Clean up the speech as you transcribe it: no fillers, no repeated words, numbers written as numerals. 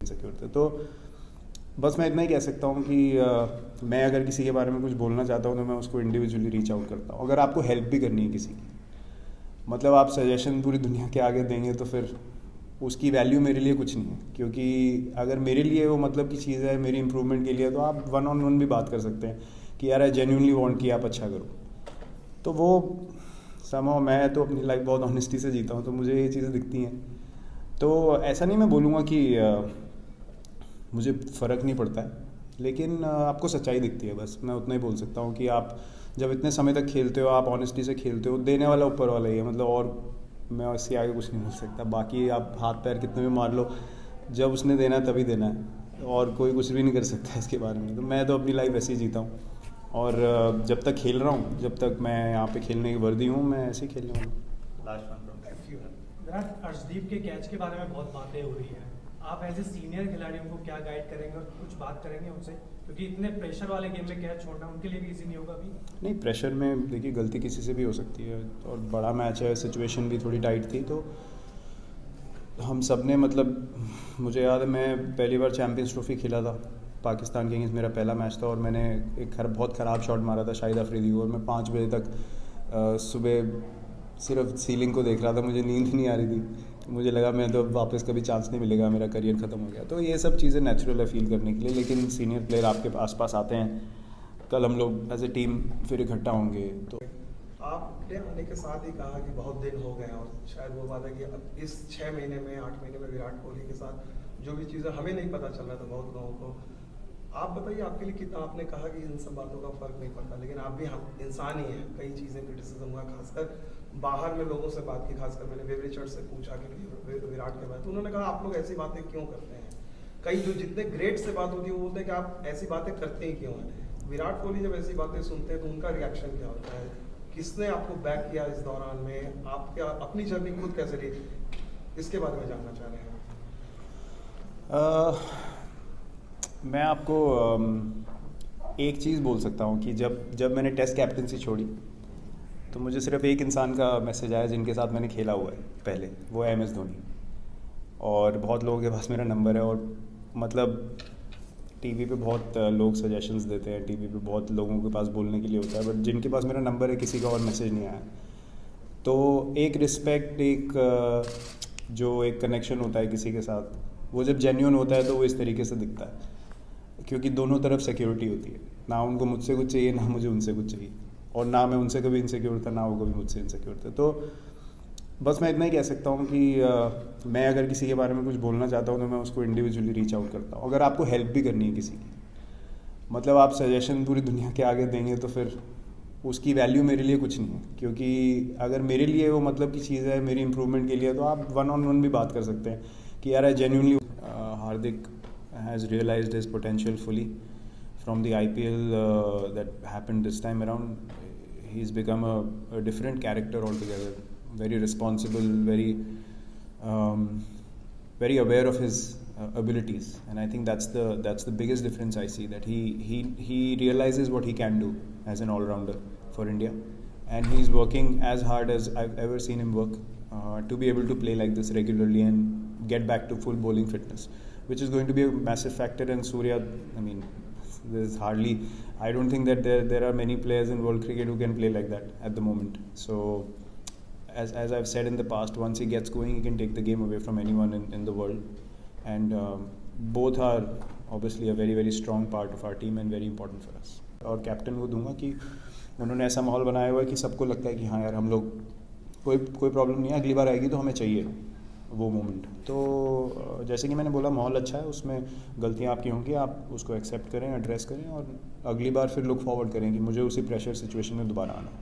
Insecure थे। तो बस मैं इतना ही कह सकता हूँ कि मैं अगर किसी के बारे में कुछ बोलना चाहता हूँ तो मैं उसको इंडिविजुअली रीच आउट करता हूँ। अगर आपको हेल्प भी करनी है किसी की, मतलब आप सजेशन पूरी दुनिया के आगे देंगे तो फिर उसकी वैल्यू मेरे लिए कुछ नहीं है, क्योंकि अगर मेरे लिए वो मतलब की चीज़ है, मेरी इंप्रूवमेंट के लिए, तो आप वन ऑन वन भी बात कर सकते हैं कि यार आई जेन्युइनली वांट कि आप अच्छा करो। तो वो समहाउ मैं तो अपनी लाइफ बहुत ऑनेस्टी से जीता हूँ, तो मुझे ये चीज़ें दिखती हैं। तो ऐसा नहीं मैं बोलूँगा कि मुझे फ़र्क नहीं पड़ता है, लेकिन आपको सच्चाई दिखती है, बस मैं उतना ही बोल सकता हूँ कि आप जब इतने समय तक खेलते हो, आप ऑनेस्टी से खेलते हो, देने वाला ऊपर वाला ही है, मतलब और मैं इससे आगे कुछ नहीं बोल सकता। बाकी आप हाथ पैर कितने भी मार लो, जब उसने देना है तभी देना है, और कोई कुछ भी नहीं कर सकता इसके बारे में। तो मैं तो अपनी लाइफ ऐसे ही जीता हूँ, और जब तक खेल रहा हूँ, जब तक मैं यहाँ पे खेलने की वर्दी हूँ, मैं ऐसे ही खेलने वाला हूँ। Last one from Virat, Arshdeep के कैच के बारे में बहुत बातें हो रही हैं। आप एज ए सीनियर खिलाड़ियों को क्या गाइड करेंगे और कुछ बात करेंगे उनसे, क्योंकि इतने प्रेशर वाले गेम में कैच छोड़ना उनके लिए भी इजी नहीं होगा अभी। नहीं, प्रेशर में देखिए गलती किसी से भी हो सकती है, और बड़ा मैच है, सिचुएशन भी थोड़ी टाइट थी, तो हम सब ने मतलब, मुझे याद है मैं पहली बार चैम्पियंस ट्रॉफी खेला था पाकिस्तान के अगेंस्ट, मेरा पहला मैच था, और मैंने एक बहुत ख़राब शॉट मारा था शाहिद अफरीदी को, और मैं 5 बजे तक सुबह सिर्फ सीलिंग को देख रहा था, मुझे नींद नहीं आ रही थी। मुझे लगा मैं तो वापस कभी चांस नहीं मिलेगा, मेरा करियर ख़त्म हो गया। तो ये सब चीज़ें नेचुरल है फील करने के लिए, लेकिन सीनियर प्लेयर आपके आसपास आते हैं, कल हम लोग एज ए टीम फिर इकट्ठा होंगे। तो आपने आने के साथ ही कहा कि बहुत दिन हो गए, और शायद वो बात है कि अब इस 6 महीने में 8 महीने में विराट कोहली के साथ जो भी चीज़ें हमें नहीं पता चल रहा था बहुत लोगों को, आप बताइए आपके लिए कितना, आपने कहा कि इन सब बातों का फर्क नहीं पड़ता, लेकिन आप भी हम इंसान ही हैं, कई चीज़ें क्रिटिसिज्म हुआ, खासकर बाहर में लोगों से बात की, खासकर मैंने वेवरेचर से पूछा कि विराट के बारे, तो उन्होंने कहा आप लोग ऐसी बातें क्यों करते हैं। कई जो जितने ग्रेट से बात होती है वो बोलते हैं कि आप ऐसी बातें करते ही क्यों हैं। विराट कोहली जब ऐसी बातें सुनते हैं तो उनका रिएक्शन क्या होता है, किसने आपको बैक किया इस दौरान में, आप क्या अपनी जर्नी खुद कैसे रही, इसके बारे में जानना चाह रहे हैं। मैं आपको एक चीज़ बोल सकता हूँ कि जब मैंने टेस्ट कैप्टनसी छोड़ी, तो मुझे सिर्फ एक इंसान का मैसेज आया जिनके साथ मैंने खेला हुआ है पहले, वो है MS धोनी। और बहुत लोगों के पास मेरा नंबर है, और मतलब टीवी पे बहुत लोग सजेशंस देते हैं, टीवी पे बहुत लोगों के पास बोलने के लिए होता है, बट जिनके पास मेरा नंबर है किसी का और मैसेज नहीं आया। तो एक रिस्पेक्ट, जो एक कनेक्शन होता है किसी के साथ, वो जब जेन्युइन होता है तो वो इस तरीके से दिखता है, क्योंकि दोनों तरफ सिक्योरिटी होती है, ना उनको मुझसे कुछ चाहिए ना मुझे उनसे कुछ चाहिए, और ना मैं उनसे कभी इनसिक्योर था ना वो कभी मुझसे इनसिक्योर थे। तो बस मैं इतना ही कह सकता हूँ कि मैं अगर किसी के बारे में कुछ बोलना चाहता हूँ तो मैं उसको इंडिविजुअली रीच आउट करता हूँ। अगर आपको हेल्प भी करनी है किसी की, मतलब आप सजेशन पूरी दुनिया के आगे देंगे तो फिर उसकी वैल्यू मेरे लिए कुछ नहीं है, क्योंकि अगर मेरे लिए वो मतलब की चीज़ है, मेरी इंप्रूवमेंट के लिए, तो आप वन ऑन वन भी बात कर सकते हैं कि यार I genuinely. Hardik has realised his potential fully from the IPL that happened this time around. He's become a different character altogether, very responsible, very aware of his abilities, and I think that's the biggest difference I see, that he realizes what he can do as an all-rounder for India, and he's working as hard as I've ever seen him work to be able to play like this regularly and get back to full bowling fitness, which is going to be a massive factor. And Surya, I mean, I don't think that there are many players in world cricket who can play like that at the moment. So as I've said in the past, once he gets going, he can take the game away from anyone in the world. And both are obviously a very very strong part of our team and very important for us. और captain को दूंगा कि उन्होंने ऐसा माहौल बनाया हुआ है कि सबको लगता है कि हाँ यार हम लोग, कोई प्रॉब्लम नहीं है, अगली बार आएगी तो हमें चाहिए वो मोमेंट। तो जैसे कि मैंने बोला, माहौल अच्छा है, उसमें गलतियाँ आपकी होंगी, आप उसको एक्सेप्ट करें, एड्रेस करें, और अगली बार फिर लुक फॉरवर्ड करें कि मुझे उसी प्रेशर सिचुएशन में दोबारा आना है।